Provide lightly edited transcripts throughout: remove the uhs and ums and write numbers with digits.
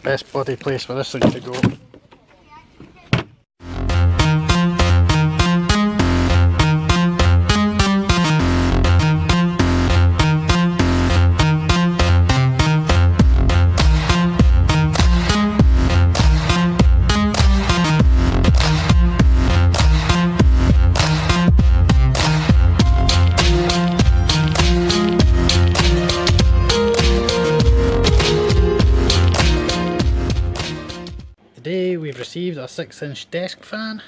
Best bloody place for this thing to go. Today we've received a 6-inch desk fan,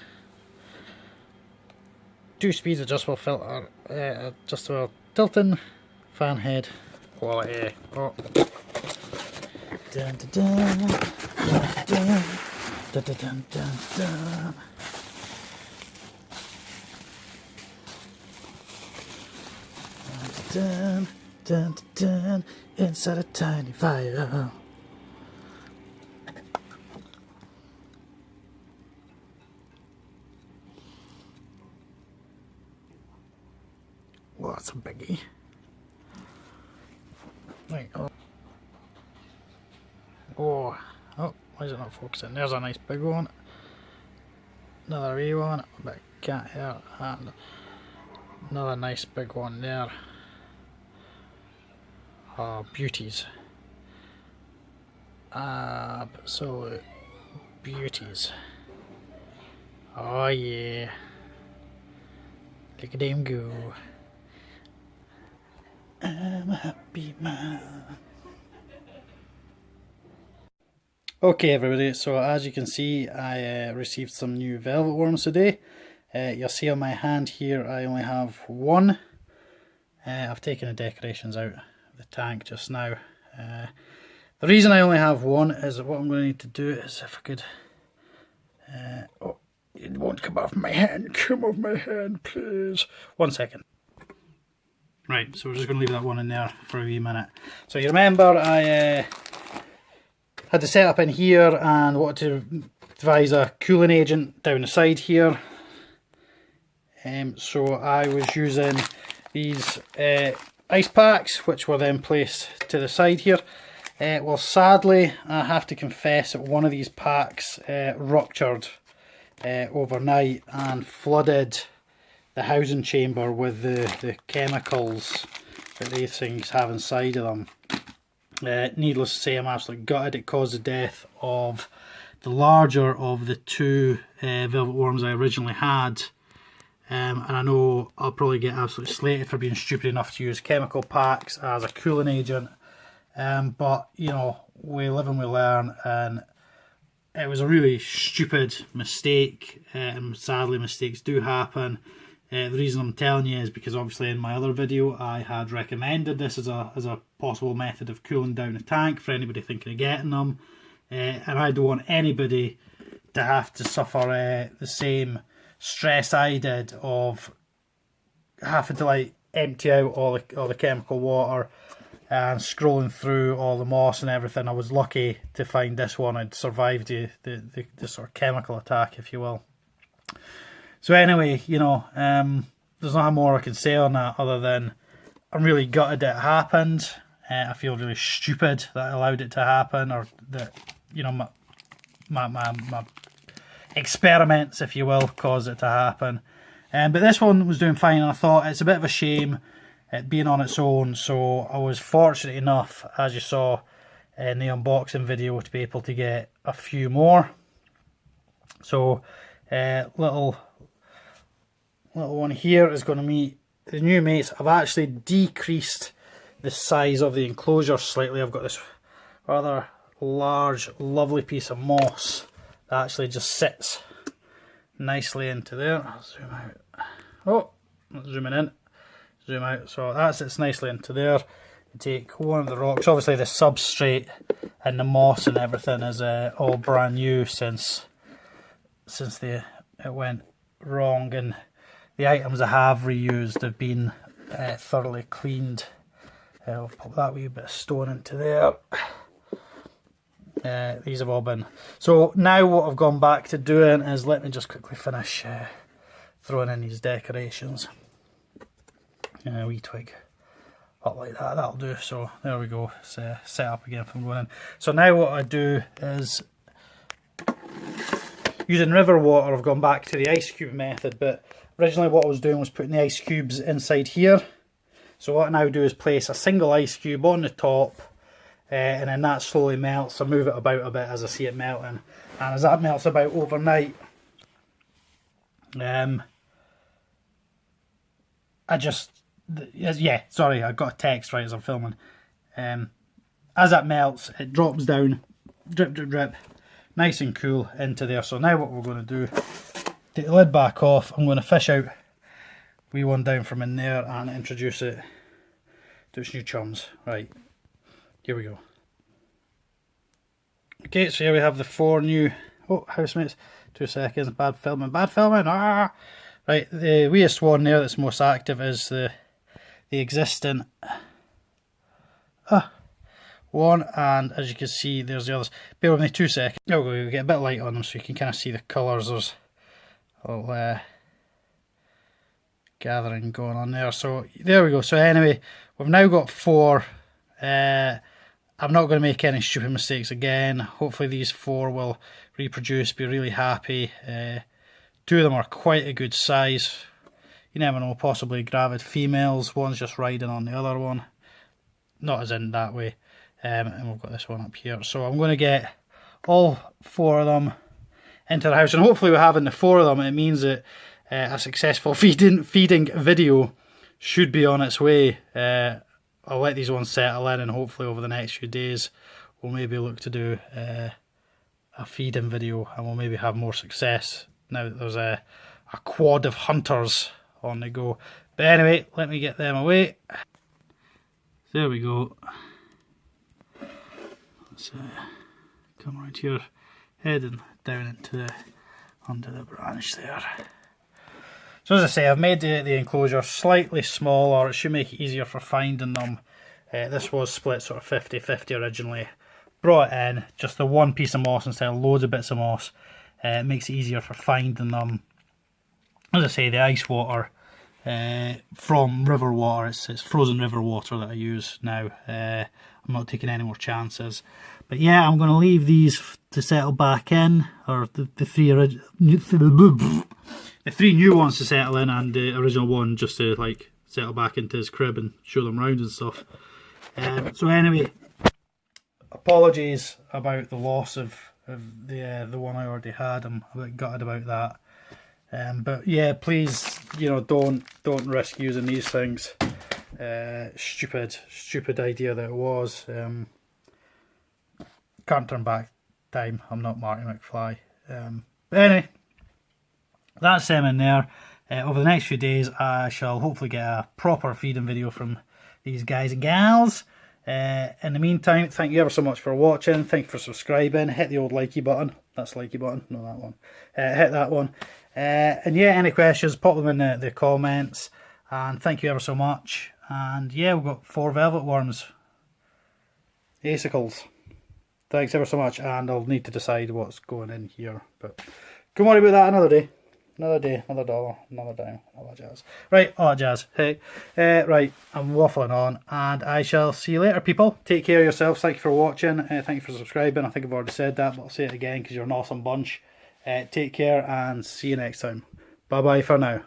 2 speeds adjustable filter, adjustable tilting, fan head, quality. Oh. Dun, dun, dun, dun, dun, dun, dun, dun, dun. Dun, dun, dun, dun, inside a tiny fire. Well, that's a biggie. Right, oh, why is it not focusing? There's a nice big one. Another wee one, but can't hear. And another nice big one there. Oh, beauties. Absolute beauties. Oh yeah. Look at them go. I'm a happy man. Okay everybody, so as you can see I received some new velvet worms today. You'll see on my hand here I only have one. I've taken the decorations out of the tank just now. The reason I only have one is that what I'm going to need to do is if I could... oh, it won't come off my hand. Come off my hand please. 1 second. Right, so we're just going to leave that one in there for a wee minute. So you remember I had the setup in here and wanted to devise a cooling agent down the side here. So I was using these ice packs, which were then placed to the side here. Well, sadly, I have to confess that one of these packs ruptured overnight and flooded the housing chamber with the chemicals that these things have inside of them. Needless to say, I'm absolutely gutted. It caused the death of the larger of the 2 velvet worms I originally had. And I know I'll probably get absolutely slated for being stupid enough to use chemical packs as a cooling agent. But, you know, we live and we learn, and it was a really stupid mistake, and sadly mistakes do happen. The reason I'm telling you is because obviously in my other video I had recommended this as a possible method of cooling down a tank for anybody thinking of getting them. And I don't want anybody to have to suffer the same stress I did of having to like empty out all the chemical water and scrolling through all the moss and everything. I was lucky to find this one had survived the sort of chemical attack, if you will. So anyway, you know, there's not more I can say on that other than I'm really gutted it happened. I feel really stupid that I allowed it to happen, or that, you know, my experiments, if you will, caused it to happen. But this one was doing fine, and I thought it's a bit of a shame it being on its own. So I was fortunate enough, as you saw in the unboxing video, to be able to get a few more. So little one here is going to meet the new mates. I've actually decreased the size of the enclosure slightly. I've got this rather large, lovely piece of moss that actually just sits nicely into there. I'll zoom out. Oh, zooming in, zoom out. So that sits nicely into there. You take one of the rocks. Obviously the substrate and the moss and everything is all brand new since it went wrong, and the items I have reused have been thoroughly cleaned. I'll pop that wee bit of stone into there. These have all been... So now what I've gone back to doing is, let me just quickly finish throwing in these decorations. A wee twig up like that, that'll do. So there we go, it's set up again from going in. So now what I do is, using river water, I've gone back to the ice cube method, but originally what I was doing was putting the ice cubes inside here. So what I now do is place a single ice cube on the top, and then that slowly melts. I move it about a bit as I see it melting, and as that melts about overnight, sorry, I got a text right as I'm filming. As that melts, it drops down, drip, drip, drip, nice and cool into there. So now what we're going to do, take the lid back off. I'm going to fish out wee one down from in there and introduce it to its new chums. Right, here we go. Okay, so here we have the 4 new housemates. 2 seconds, bad filming, ah! Right, the weeest one there that's most active is the existing one, and as you can see there's the others. Bear with me 2 seconds. There we go, we'll get a bit of light on them so you can kind of see the colours. There's all gathering going on there. So there we go. So anyway, we've now got 4. I'm not going to make any stupid mistakes again. Hopefully these 4 will reproduce, be really happy. 2 of them are quite a good size. You never know, possibly gravid females. One's just riding on the other one. Not as in that way. And we've got this one up here. So I'm going to get all 4 of them into the house. And hopefully with having the 4 of them, it means that a successful feeding video should be on its way. I'll let these ones settle in, and hopefully over the next few days we'll maybe look to do a feeding video, and we'll maybe have more success now that there's a quad of hunters on the go. But anyway, let me get them away. There we go. Let's come right here, heading down into under the branch there. So as I say, I've made the enclosure slightly smaller. It should make it easier for finding them. This was split sort of 50-50 originally. Brought it in, just the one piece of moss instead of loads of bits of moss. It makes it easier for finding them. As I say, the ice water from river water, it's frozen river water that I use now. I'm not taking any more chances. But yeah, I'm going to leave these to settle back in, or the 3 new ones to settle in, and the original one just to like settle back into his crib and show them around and stuff. So anyway, apologies about the loss of the one I already had. I'm a bit gutted about that. But yeah, please, you know, don't risk using these things. Stupid idea that it was. Can't turn back time. I'm not Marty McFly. But anyway, that's them in there. Over the next few days I shall hopefully get a proper feeding video from these guys and gals. In the meantime, thank you ever so much for watching. Thank you for subscribing. Hit the old likey button. That's likey button, no, that one. Hit that one. And yeah, any questions, pop them in the comments. And thank you ever so much. And yeah, we've got 4 velvet worms. Acicles. Thanks ever so much, and I'll need to decide what's going in here. But don't worry about that, another day. Another day, another dollar, another dime, all that jazz. Right, all that jazz. Hey, right, I'm waffling on, and I shall see you later, people. Take care of yourselves. Thank you for watching. Thank you for subscribing. I think I've already said that, but I'll say it again because you're an awesome bunch. Take care, and see you next time. Bye-bye for now.